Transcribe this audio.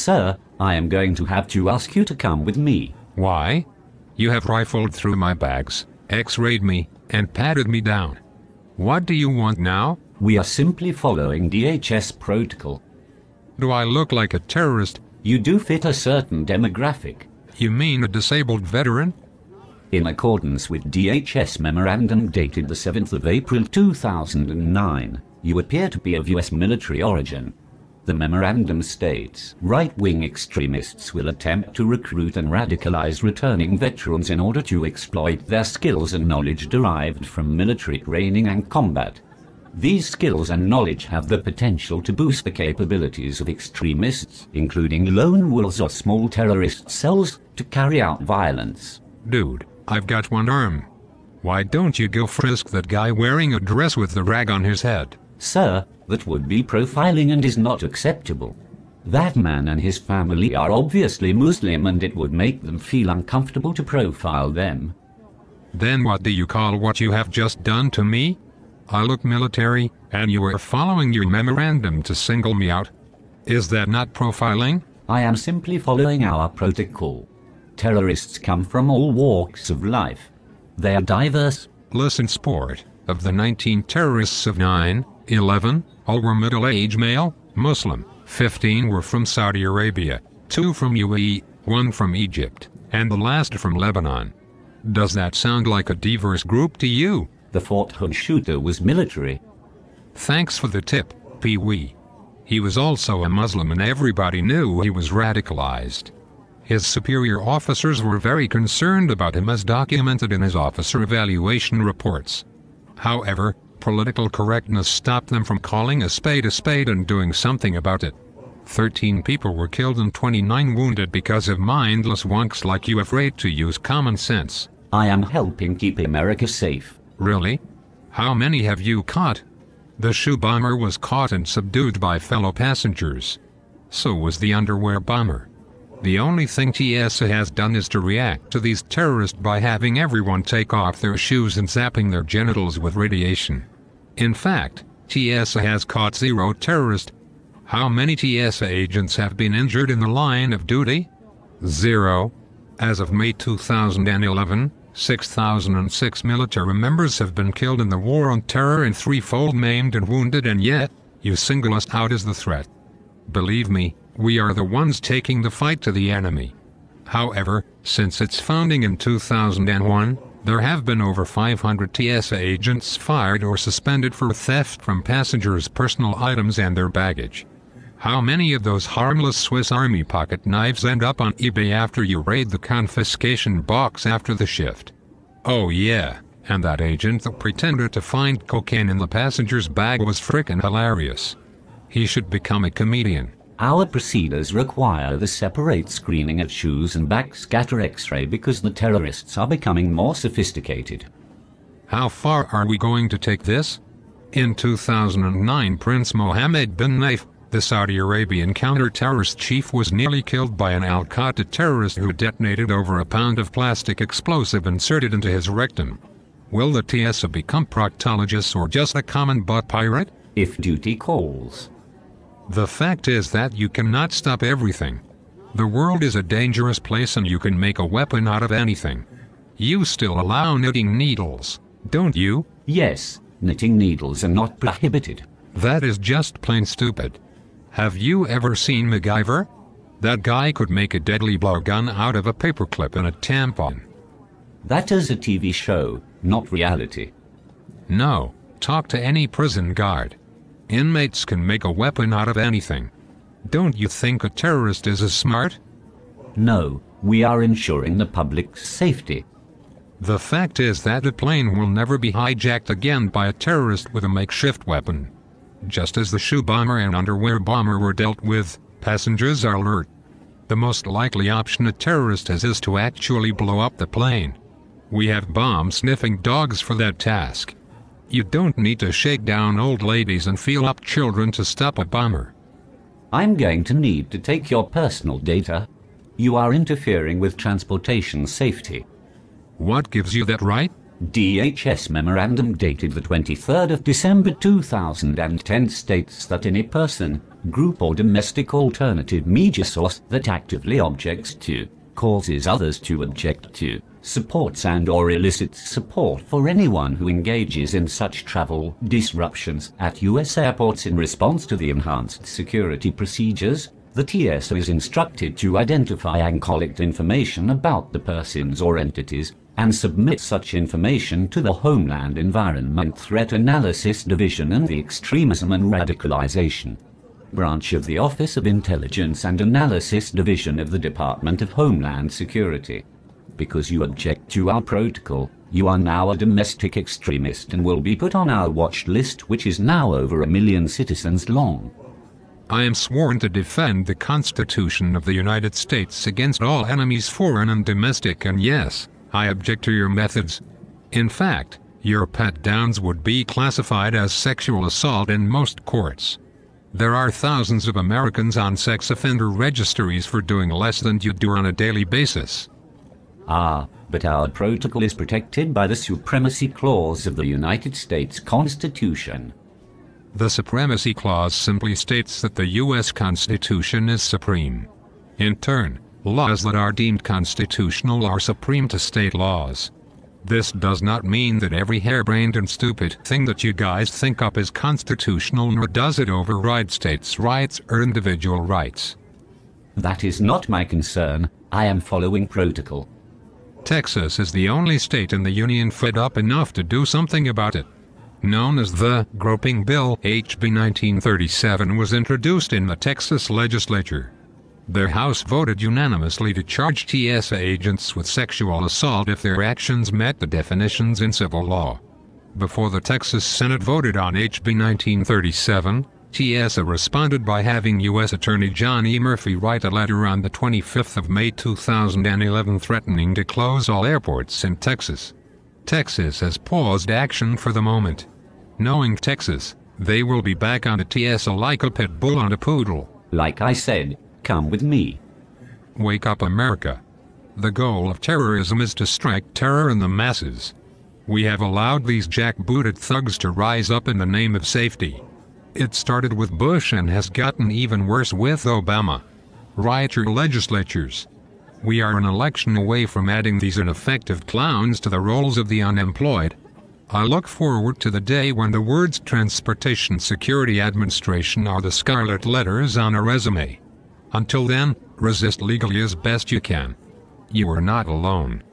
Sir, I am going to have to ask you to come with me. Why? You have rifled through my bags, x-rayed me, and patted me down. What do you want now? We are simply following DHS protocol. Do I look like a terrorist? You do fit a certain demographic. You mean a disabled veteran? In accordance with DHS memorandum dated the 7th of April 2009, you appear to be of US military origin. The memorandum states, right-wing extremists will attempt to recruit and radicalize returning veterans in order to exploit their skills and knowledge derived from military training and combat. These skills and knowledge have the potential to boost the capabilities of extremists, including lone wolves or small terrorist cells, to carry out violence. Dude, I've got one arm. Why don't you go frisk that guy wearing a dress with the rag on his head? Sir, that would be profiling and is not acceptable. That man and his family are obviously Muslim and it would make them feel uncomfortable to profile them. Then what do you call what you have just done to me? I look military, and you are following your memorandum to single me out. Is that not profiling? I am simply following our protocol. Terrorists come from all walks of life. They are diverse. Listen, sport. Of the 19 terrorists of 9/11, all were middle-aged male, Muslim. 15 were from Saudi Arabia, 2 from UAE, 1 from Egypt, and the last from Lebanon. Does that sound like a diverse group to you? The Fort Hood shooter was military. Thanks for the tip, Pee-wee. He was also a Muslim and everybody knew he was radicalized. His superior officers were very concerned about him as documented in his officer evaluation reports. However, political correctness stopped them from calling a spade and doing something about it. 13 people were killed and 29 wounded because of mindless wonks like you, afraid to use common sense. I am helping keep America safe. Really? How many have you caught? The shoe bomber was caught and subdued by fellow passengers. So was the underwear bomber. The only thing TSA has done is to react to these terrorists by having everyone take off their shoes and zapping their genitals with radiation. In fact, TSA has caught 0 terrorists. How many TSA agents have been injured in the line of duty? 0. As of May 2011, 6,006 military members have been killed in the war on terror and 3-fold maimed and wounded, and yet, you single us out as the threat. Believe me, we are the ones taking the fight to the enemy. However, since its founding in 2001, there have been over 500 TSA agents fired or suspended for theft from passengers' personal items and their baggage. How many of those harmless Swiss Army pocket knives end up on eBay after you raid the confiscation box after the shift? Oh yeah, and that agent that pretended to find cocaine in the passenger's bag was frickin' hilarious. He should become a comedian. Our procedures require the separate screening of shoes and backscatter X-ray because the terrorists are becoming more sophisticated. How far are we going to take this? In 2009, Prince Mohammed bin Naif, the Saudi Arabian counter-terrorist chief, was nearly killed by an Al-Qaeda terrorist who detonated over a pound of plastic explosive inserted into his rectum. Will the TSA become proctologists or just a common butt pirate? If duty calls. The fact is that you cannot stop everything. The world is a dangerous place and you can make a weapon out of anything. You still allow knitting needles, don't you? Yes, knitting needles are not prohibited. That is just plain stupid. Have you ever seen MacGyver? That guy could make a deadly blowgun out of a paperclip and a tampon. That is a TV show, not reality. No, talk to any prison guard. Inmates can make a weapon out of anything. Don't you think a terrorist is as smart? No, we are ensuring the public's safety. The fact is that the plane will never be hijacked again by a terrorist with a makeshift weapon. Just as the shoe bomber and underwear bomber were dealt with, passengers are alert. The most likely option a terrorist has is to actually blow up the plane. We have bomb-sniffing dogs for that task. You don't need to shake down old ladies and feel up children to stop a bomber. I'm going to need to take your personal data. You are interfering with transportation safety. What gives you that right? DHS memorandum dated the 23rd of December 2010 states that any person group or domestic alternative media source that actively objects to, causes others to object to, supports and/or elicits support for anyone who engages in such travel disruptions at U.S. airports in response to the enhanced security procedures. The TSA is instructed to identify and collect information about the persons or entities and submit such information to the Homeland Environment Threat Analysis Division and the Extremism and Radicalization branch of the Office of Intelligence and Analysis Division of the Department of Homeland Security. Because you object to our protocol, you are now a domestic extremist and will be put on our watch list, which is now over 1 million citizens long. I am sworn to defend the Constitution of the United States against all enemies, foreign and domestic, and yes, I object to your methods. In fact, your pat-downs would be classified as sexual assault in most courts. There are thousands of Americans on sex offender registries for doing less than you do on a daily basis. But our protocol is protected by the Supremacy Clause of the United States Constitution. The Supremacy Clause simply states that the U.S. Constitution is supreme. In turn, laws that are deemed constitutional are supreme to state laws. This does not mean that every harebrained and stupid thing that you guys think up is constitutional, nor does it override states' rights or individual rights. That is not my concern. I am following protocol. Texas is the only state in the Union fed up enough to do something about it. Known as the Groping Bill, HB 1937 was introduced in the Texas legislature. Their House voted unanimously to charge TSA agents with sexual assault if their actions met the definitions in civil law. Before the Texas Senate voted on HB 1937, TSA responded by having U.S. Attorney John E. Murphy write a letter on the 25th of May 2011 threatening to close all airports in Texas. Texas has paused action for the moment. Knowing Texas, they will be back on the TSA like a pit bull on a poodle. Like I said, come with me. Wake up, America. The goal of terrorism is to strike terror in the masses. We have allowed these jackbooted thugs to rise up in the name of safety. It started with Bush and has gotten even worse with Obama. Riot your legislatures. We are an election away from adding these ineffective clowns to the rolls of the unemployed. I look forward to the day when the words Transportation Security Administration are the scarlet letters on a resume. Until then, resist legally as best you can. You are not alone.